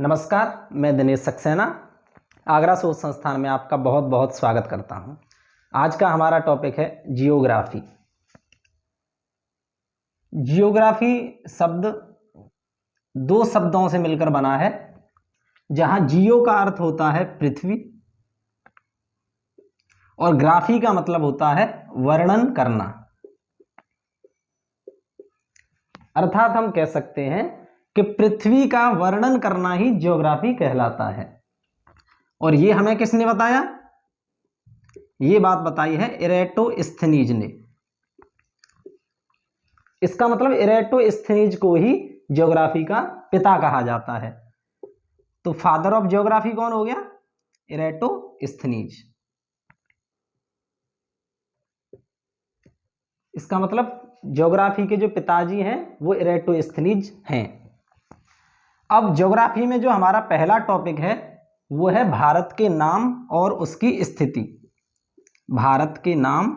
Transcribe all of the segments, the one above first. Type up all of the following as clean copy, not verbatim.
नमस्कार, मैं दिनेश सक्सेना आगरा शोध संस्थान में आपका बहुत बहुत स्वागत करता हूं। आज का हमारा टॉपिक है जियोग्राफी। जियोग्राफी शब्द दो शब्दों से मिलकर बना है, जहां जियो का अर्थ होता है पृथ्वी और ग्राफी का मतलब होता है वर्णन करना। अर्थात हम कह सकते हैं कि पृथ्वी का वर्णन करना ही जियोग्राफी कहलाता है। और ये हमें किसने बताया? ये बात बताई है इरेटोस्थनीज ने। इसका मतलब इरेटोस्थनीज को ही ज्योग्राफी का पिता कहा जाता है। तो फादर ऑफ ज्योग्राफी कौन हो गया? इरेटोस्थनीज। इसका मतलब ज्योग्राफी के जो पिताजी हैं वो इरेटोस्थनीज हैं। अब ज्योग्राफी में जो हमारा पहला टॉपिक है वो है भारत के नाम और उसकी स्थिति। भारत के नाम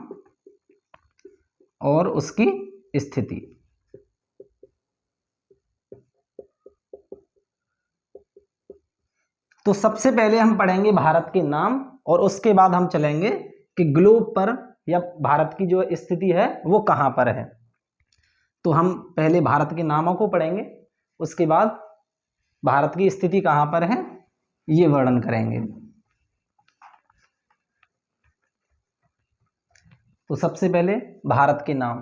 और उसकी स्थिति। तो सबसे पहले हम पढ़ेंगे भारत के नाम और उसके बाद हम चलेंगे कि ग्लोब पर या भारत की जो स्थिति है वो कहां पर है। तो हम पहले भारत के नामों को पढ़ेंगे, उसके बाद भारत की स्थिति कहां पर है ये वर्णन करेंगे। तो सबसे पहले भारत के नाम।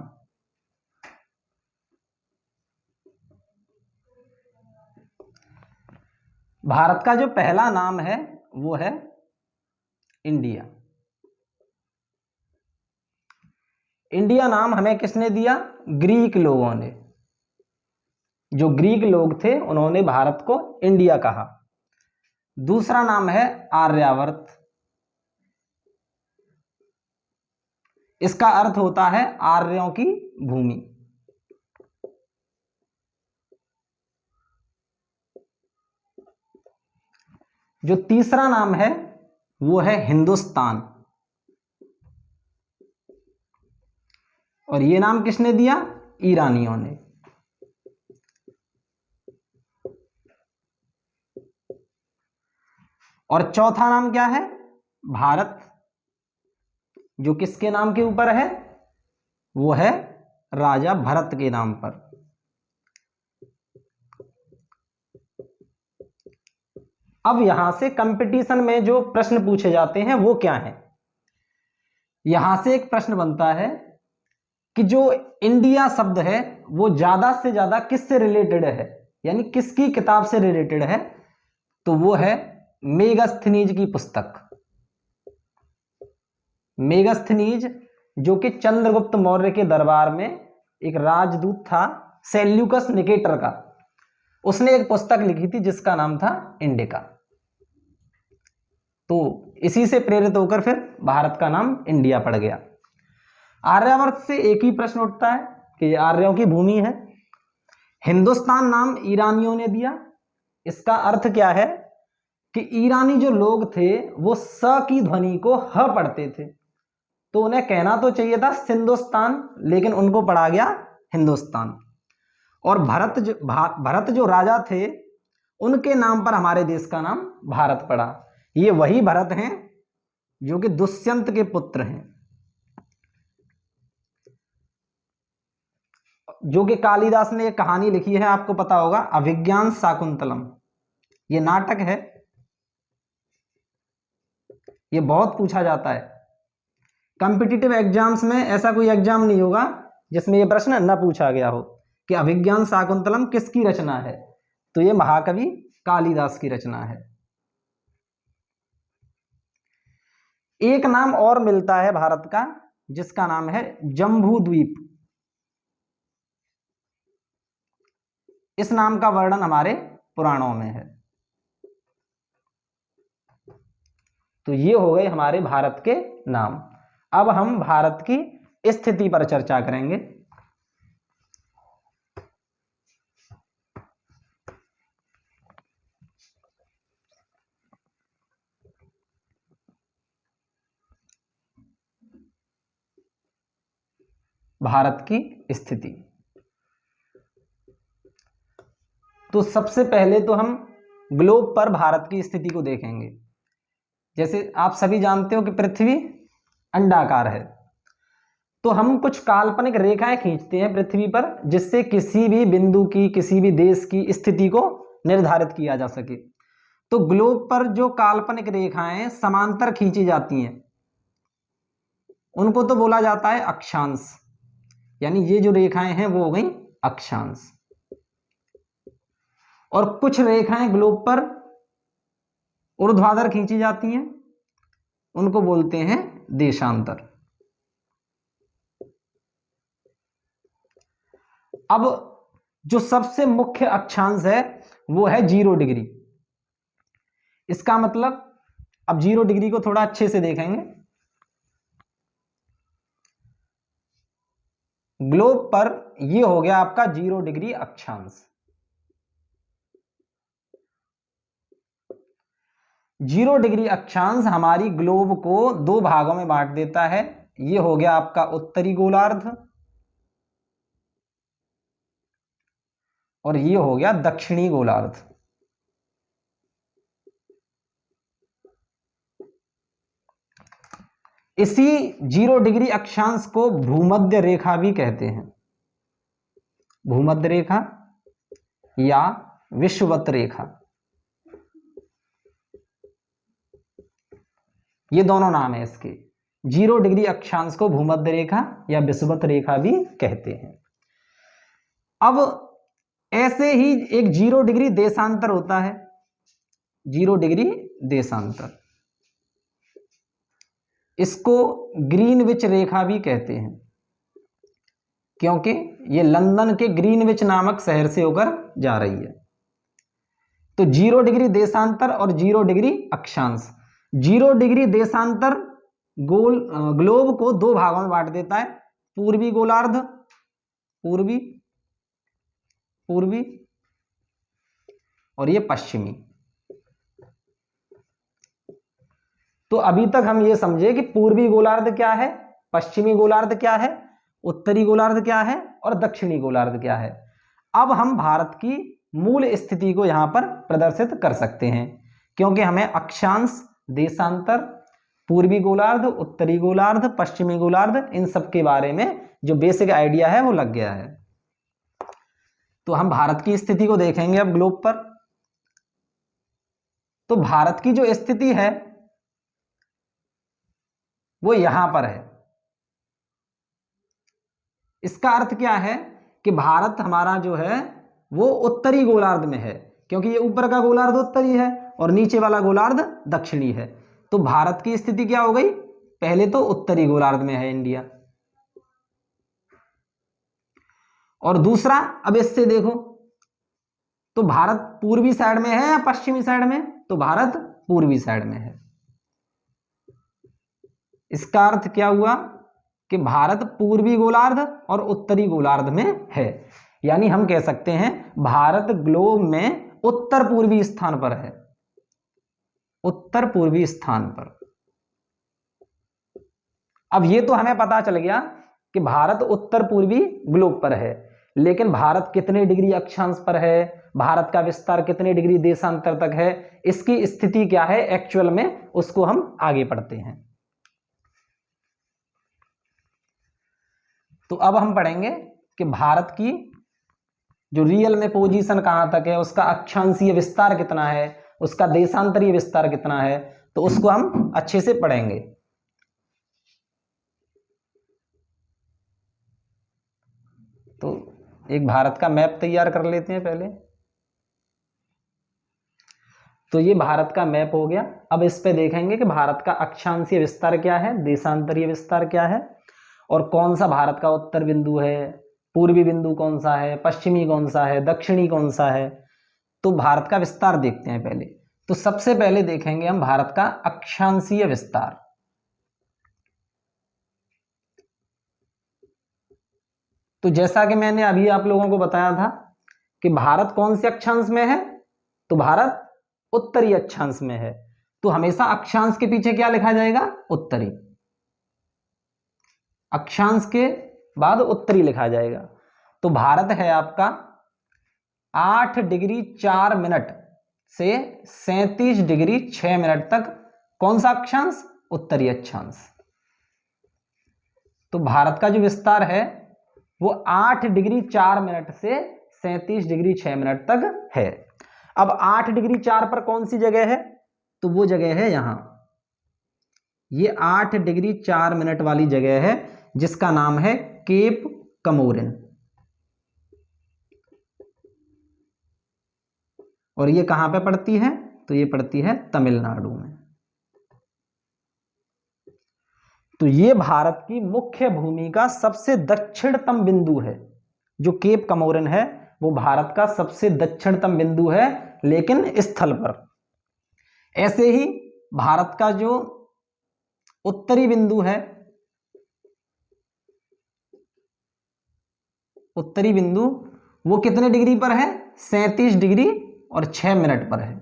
भारत का जो पहला नाम है वो है इंडिया। इंडिया नाम हमें किसने दिया? ग्रीक लोगों ने। जो ग्रीक लोग थे उन्होंने भारत को इंडिया कहा। दूसरा नाम है आर्यावर्त। इसका अर्थ होता है आर्यों की भूमि। जो तीसरा नाम है वो है हिंदुस्तान। और ये नाम किसने दिया? ईरानियों ने। और चौथा नाम क्या है? भारत। जो किसके नाम के ऊपर है? वो है राजा भरत के नाम पर। अब यहां से कंपटीशन में जो प्रश्न पूछे जाते हैं वो क्या है? यहां से एक प्रश्न बनता है कि जो इंडिया शब्द है वो ज्यादा से ज्यादा किससे रिलेटेड है, यानी किसकी किताब से रिलेटेड है? तो वो है मेगास्थनीज की पुस्तक। मेगास्थनीज जो कि चंद्रगुप्त मौर्य के दरबार में एक राजदूत था, सेल्यूकस निकेटर का, उसने एक पुस्तक लिखी थी जिसका नाम था इंडिका। तो इसी से प्रेरित होकर फिर भारत का नाम इंडिया पड़ गया। आर्यावर्त से एक ही प्रश्न उठता है कि ये आर्यों की भूमि है। हिंदुस्तान नाम ईरानियों ने दिया। इसका अर्थ क्या है कि ईरानी जो लोग थे वो स की ध्वनि को ह पढ़ते थे, तो उन्हें कहना तो चाहिए था सिंधुस्तान, लेकिन उनको पढ़ा गया हिंदुस्तान। और भरत जो राजा थे उनके नाम पर हमारे देश का नाम भारत पड़ा। ये वही भरत हैं जो कि दुष्यंत के पुत्र हैं, जो कि कालिदास ने एक कहानी लिखी है, आपको पता होगा, अभिज्ञान शाकुंतलम। ये नाटक है, ये बहुत पूछा जाता है। कॉम्पिटिटिव एग्जाम्स में ऐसा कोई एग्जाम नहीं होगा जिसमें यह प्रश्न न पूछा गया हो कि अभिज्ञान शाकुंतलम किसकी रचना है। तो यह महाकवि कालिदास की रचना है। एक नाम और मिलता है भारत का जिसका नाम है जम्बू द्वीप। इस नाम का वर्णन हमारे पुराणों में है। तो ये हो गए हमारे भारत के नाम। अब हम भारत की स्थिति पर चर्चा करेंगे। भारत की स्थिति। तो सबसे पहले तो हम ग्लोब पर भारत की स्थिति को देखेंगे। जैसे आप सभी जानते हो कि पृथ्वी अंडाकार है, तो हम कुछ काल्पनिक रेखाएं खींचते हैं पृथ्वी पर, जिससे किसी भी बिंदु की, किसी भी देश की स्थिति को निर्धारित किया जा सके। तो ग्लोब पर जो काल्पनिक रेखाएं समांतर खींची जाती हैं उनको तो बोला जाता है अक्षांश, यानी ये जो रेखाएं हैं वो हो गई अक्षांश। और कुछ रेखाएं ग्लोब पर ऊर्ध्वाधर खींची जाती हैं, उनको बोलते हैं देशांतर। अब जो सबसे मुख्य अक्षांश है वो है 0 डिग्री। इसका मतलब, अब 0 डिग्री को थोड़ा अच्छे से देखेंगे। ग्लोब पर ये हो गया आपका 0 डिग्री अक्षांश। 0 डिग्री अक्षांश हमारी ग्लोब को 2 भागों में बांट देता है। ये हो गया आपका उत्तरी गोलार्ध और ये हो गया दक्षिणी गोलार्ध। इसी 0 डिग्री अक्षांश को भूमध्य रेखा भी कहते हैं। भूमध्य रेखा या विषुवत रेखा, ये दोनों नाम है इसके। 0 डिग्री अक्षांश को भूमध्य रेखा या विषुवत रेखा भी कहते हैं। अब ऐसे ही एक 0 डिग्री देशांतर होता है। 0 डिग्री देशांतर, इसको ग्रीनविच रेखा भी कहते हैं, क्योंकि ये लंदन के ग्रीनविच नामक शहर से होकर जा रही है। तो 0 डिग्री देशांतर और 0 डिग्री अक्षांश। 0 डिग्री देशांतर ग्लोब को 2 भागों में बांट देता है, पूर्वी गोलार्ध, पूर्वी और ये पश्चिमी। तो अभी तक हम ये समझे कि पूर्वी गोलार्ध क्या है, पश्चिमी गोलार्ध क्या है, उत्तरी गोलार्ध क्या है और दक्षिणी गोलार्ध क्या है। अब हम भारत की मूल स्थिति को यहां पर प्रदर्शित कर सकते हैं, क्योंकि हमें अक्षांश, देशांतर, पूर्वी गोलार्ध, उत्तरी गोलार्ध, पश्चिमी गोलार्ध, इन सब के बारे में जो बेसिक आइडिया है वो लग गया है। तो हम भारत की स्थिति को देखेंगे अब ग्लोब पर। तो भारत की जो स्थिति है वो यहां पर है। इसका अर्थ क्या है कि भारत हमारा जो है वो उत्तरी गोलार्ध में है, क्योंकि ये ऊपर का गोलार्ध उत्तरी है और नीचे वाला गोलार्ध दक्षिणी है। तो भारत की स्थिति क्या हो गई, पहले तो उत्तरी गोलार्ध में है इंडिया, और दूसरा अब इससे देखो तो भारत पूर्वी साइड में है या पश्चिमी साइड में, तो भारत पूर्वी साइड में है। इसका अर्थ क्या हुआ कि भारत पूर्वी गोलार्ध और उत्तरी गोलार्ध में है, यानी हम कह सकते हैं भारत ग्लोब में उत्तर पूर्वी स्थान पर है, उत्तर पूर्वी स्थान पर। अब ये तो हमें पता चल गया कि भारत उत्तर पूर्वी ग्लोब पर है, लेकिन भारत कितने डिग्री अक्षांश पर है, भारत का विस्तार कितने डिग्री देशांतर तक है, इसकी स्थिति क्या है एक्चुअल में, उसको हम आगे पढ़ते हैं। तो अब हम पढ़ेंगे कि भारत की जो रियल में पोजीशन कहां तक है, उसका अक्षांशीय विस्तार कितना है, उसका देशांतरीय विस्तार कितना है, तो उसको हम अच्छे से पढ़ेंगे। तो एक भारत का मैप तैयार कर लेते हैं पहले। तो ये भारत का मैप हो गया। अब इस पे देखेंगे कि भारत का अक्षांशीय विस्तार क्या है, देशांतरीय विस्तार क्या है, और कौन सा भारत का उत्तर बिंदु है, पूर्वी बिंदु कौन सा है, पश्चिमी कौन सा है, दक्षिणी कौन सा है। तो भारत का विस्तार देखते हैं पहले। तो सबसे पहले देखेंगे हम भारत का अक्षांशीय विस्तार। तो जैसा कि मैंने अभी आप लोगों को बताया था कि भारत कौन से अक्षांश में है, तो भारत उत्तरी अक्षांश में है। तो हमेशा अक्षांश के पीछे क्या लिखा जाएगा, उत्तरी। अक्षांश के बाद उत्तरी लिखा जाएगा। तो भारत है आपका 8 डिग्री 4 मिनट से 37 डिग्री 6 मिनट तक। कौन सा अक्षांश? उत्तरी अक्षांश। तो भारत का जो विस्तार है वो 8 डिग्री 4 मिनट से 37 डिग्री 6 मिनट तक है। अब 8 डिग्री 4 पर कौन सी जगह है? तो वो जगह है यहां, ये 8 डिग्री 4 मिनट वाली जगह है जिसका नाम है केप कमोरिन। और ये कहां पे पड़ती है? तो ये पड़ती है तमिलनाडु में। तो ये भारत की मुख्य भूमि का सबसे दक्षिणतम बिंदु है। जो केप कमोरिन है वो भारत का सबसे दक्षिणतम बिंदु है, लेकिन स्थल पर। ऐसे ही भारत का जो उत्तरी बिंदु है, उत्तरी बिंदु वो कितने डिग्री पर है? 37 डिग्री और 6 मिनट पर है।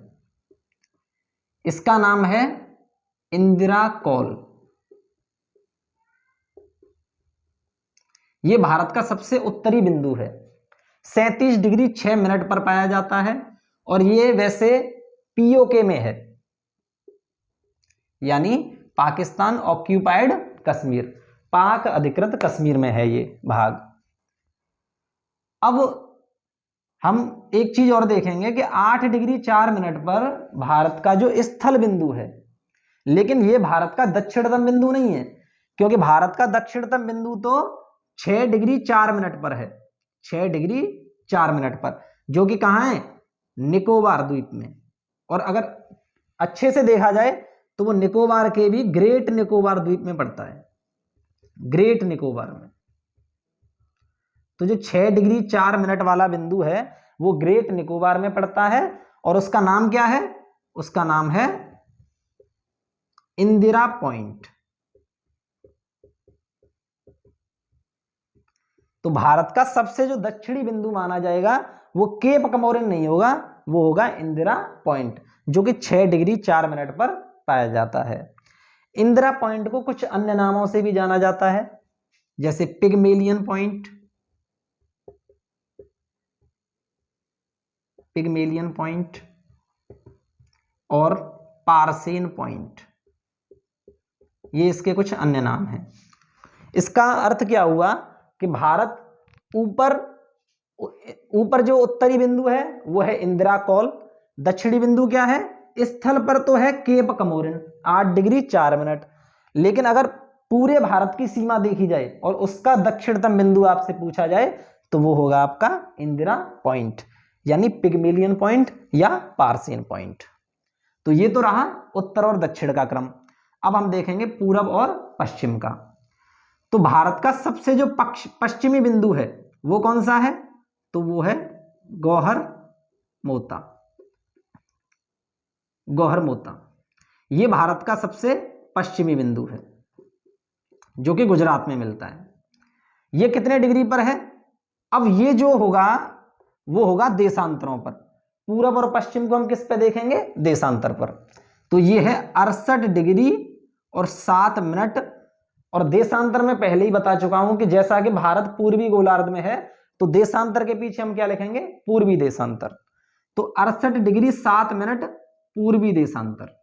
इसका नाम है इंदिरा कौल। यह भारत का सबसे उत्तरी बिंदु है, 37 डिग्री 6 मिनट पर पाया जाता है। और यह वैसे पीओके में है, यानी पाकिस्तान ऑक्यूपाइड कश्मीर, पाक अधिकृत कश्मीर में है ये भाग। अब हम एक चीज और देखेंगे कि 8 डिग्री 4 मिनट पर भारत का जो स्थल बिंदु है, लेकिन यह भारत का दक्षिणतम बिंदु नहीं है, क्योंकि भारत का दक्षिणतम बिंदु तो 6 डिग्री 4 मिनट पर है, 6 डिग्री 4 मिनट पर, जो कि कहां है? निकोबार द्वीप में। और अगर अच्छे से देखा जाए तो वो निकोबार के भी ग्रेट निकोबार द्वीप में पड़ता है, ग्रेट निकोबार में। तो जो 6 डिग्री 4 मिनट वाला बिंदु है वो ग्रेट निकोबार में पड़ता है, और उसका नाम क्या है? उसका नाम है इंदिरा पॉइंट। तो भारत का सबसे जो दक्षिणी बिंदु माना जाएगा वो केप कमोरिन नहीं होगा, वो होगा इंदिरा पॉइंट, जो कि 6 डिग्री 4 मिनट पर पाया जाता है। इंदिरा पॉइंट को कुछ अन्य नामों से भी जाना जाता है, जैसे पिगमेलियन पॉइंट, पिगमेलियन पॉइंट और पार्सेन पॉइंट, ये इसके कुछ अन्य नाम हैं। इसका अर्थ क्या हुआ कि भारत ऊपर जो उत्तरी बिंदु है वो है इंदिरा कौल, दक्षिणी बिंदु क्या है? स्थल पर तो है केप कमोरिन 8 डिग्री 4 मिनट, लेकिन अगर पूरे भारत की सीमा देखी जाए और उसका दक्षिणतम बिंदु आपसे पूछा जाए तो वो होगा आपका इंदिरा पॉइंट, यानी पिगमेलियन पॉइंट या पार्सेन पॉइंट। तो ये तो रहा उत्तर और दक्षिण का क्रम। अब हम देखेंगे पूरब और पश्चिम का। तो भारत का सबसे जो पश्चिमी बिंदु है वो कौन सा है? तो वो है गौहर मोता, गौहर मोता। ये भारत का सबसे पश्चिमी बिंदु है, जो कि गुजरात में मिलता है। ये कितने डिग्री पर है? अब ये जो होगा वो होगा देशांतरों पर। पूरब और पश्चिम को हम किस पे देखेंगे? देशांतर पर। तो ये है 68 डिग्री और 7 मिनट। और देशांतर में पहले ही बता चुका हूं कि जैसा कि भारत पूर्वी गोलार्ध में है, तो देशांतर के पीछे हम क्या लिखेंगे? पूर्वी देशांतर। तो 68 डिग्री 7 मिनट पूर्वी देशांतर।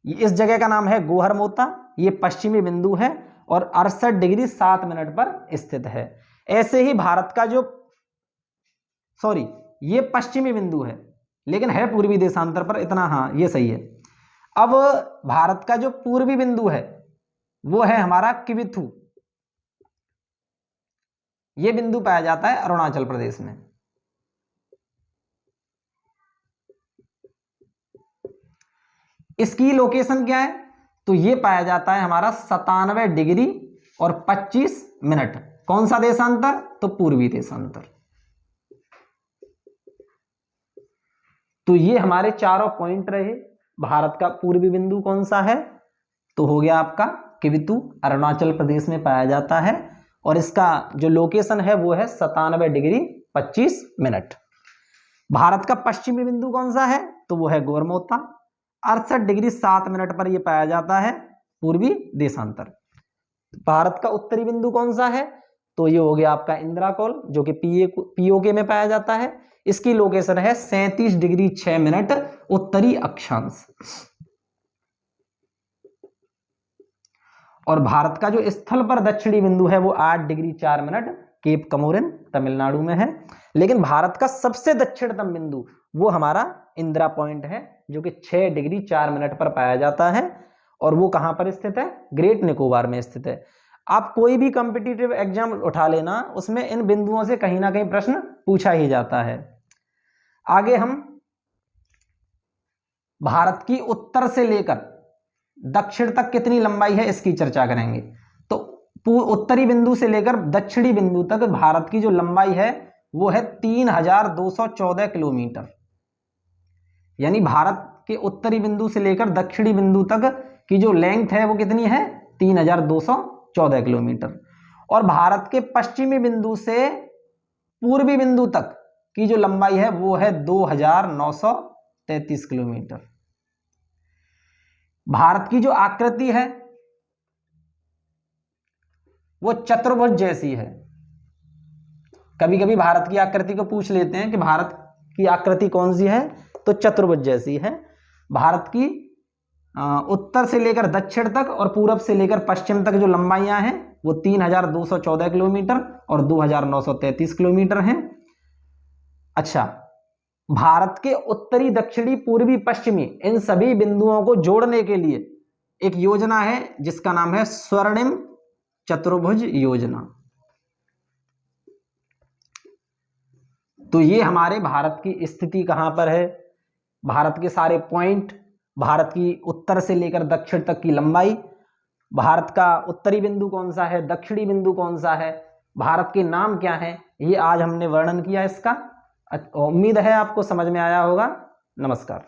इस जगह का नाम है गौहर मोता, ये पश्चिमी बिंदु है और 68 डिग्री 7 मिनट पर स्थित है। ऐसे ही भारत का जो ये पश्चिमी बिंदु है लेकिन है पूर्वी देशांतर पर, इतना हाँ ये सही है। अब भारत का जो पूर्वी बिंदु है वो है हमारा किबिथु। ये बिंदु पाया जाता है अरुणाचल प्रदेश में। इसकी लोकेशन क्या है? तो ये पाया जाता है हमारा 97 डिग्री और 25 मिनट। कौन सा देशांतर? तो पूर्वी देशांतर। तो ये हमारे चारों पॉइंट रहे। भारत का पूर्वी बिंदु कौन सा है? तो हो गया आपका किबिथु, अरुणाचल प्रदेश में पाया जाता है, और इसका जो लोकेशन है वो है 97 डिग्री 25 मिनट। भारत का पश्चिमी बिंदु कौन सा है? तो वो है गौहर मोता, 68 डिग्री 7 मिनट पर यह पाया जाता है, पूर्वी देशांतर। भारत का उत्तरी बिंदु कौन सा है? तो ये हो गया आपका इंद्राकोल जो कि पीओके में पाया जाता है। इसकी लोकेशन है 37 डिग्री 6 मिनट उत्तरी अक्षांश। और भारत का जो स्थल पर दक्षिणी बिंदु है वो 8 degree 4 minute cap Comorin Tamil Nadu में है। लेकिन भारत का सबसे दक्षिणतम बिंदु वो हमारा इंदिरा पॉइंट है जो कि 6 डिग्री 4 मिनट पर पाया जाता है। और वो कहां पर स्थित है? ग्रेट निकोबार में स्थित है। आप कोई भी कॉम्पिटिटिव एग्जाम उठा लेना, उसमें इन बिंदुओं से कहीं ना कहीं प्रश्न पूछा ही जाता है। आगे हम भारत की उत्तर से लेकर दक्षिण तक कितनी लंबाई है इसकी चर्चा करेंगे। तो उत्तरी बिंदु से लेकर दक्षिणी बिंदु तक भारत की जो लंबाई है वो है 3214 किलोमीटर। यानी भारत के उत्तरी बिंदु से लेकर दक्षिणी बिंदु तक की जो लेंथ है वो कितनी है? 3214 किलोमीटर। और भारत के पश्चिमी बिंदु से पूर्वी बिंदु तक की जो लंबाई है वो है 2933 किलोमीटर। भारत की जो आकृति है वो चतुर्भुज जैसी है। कभी कभी भारत की आकृति को पूछ लेते हैं कि भारत की आकृति कौन सी है, तो चतुर्भुज जैसी है। भारत की उत्तर से लेकर दक्षिण तक और पूरब से लेकर पश्चिम तक जो लंबाइयां हैं वो 3214 किलोमीटर और 2933 किलोमीटर हैं। अच्छा, भारत के उत्तरी, दक्षिणी, पूर्वी, पश्चिमी इन सभी बिंदुओं को जोड़ने के लिए एक योजना है जिसका नाम है स्वर्णिम चतुर्भुज योजना। तो ये हमारे भारत की स्थिति कहां पर है, भारत के सारे पॉइंट, भारत की उत्तर से लेकर दक्षिण तक की लंबाई, भारत का उत्तरी बिंदु कौन सा है, दक्षिणी बिंदु कौन सा है, भारत के नाम क्या है, ये आज हमने वर्णन किया इसका। उम्मीद है आपको समझ में आया होगा। नमस्कार।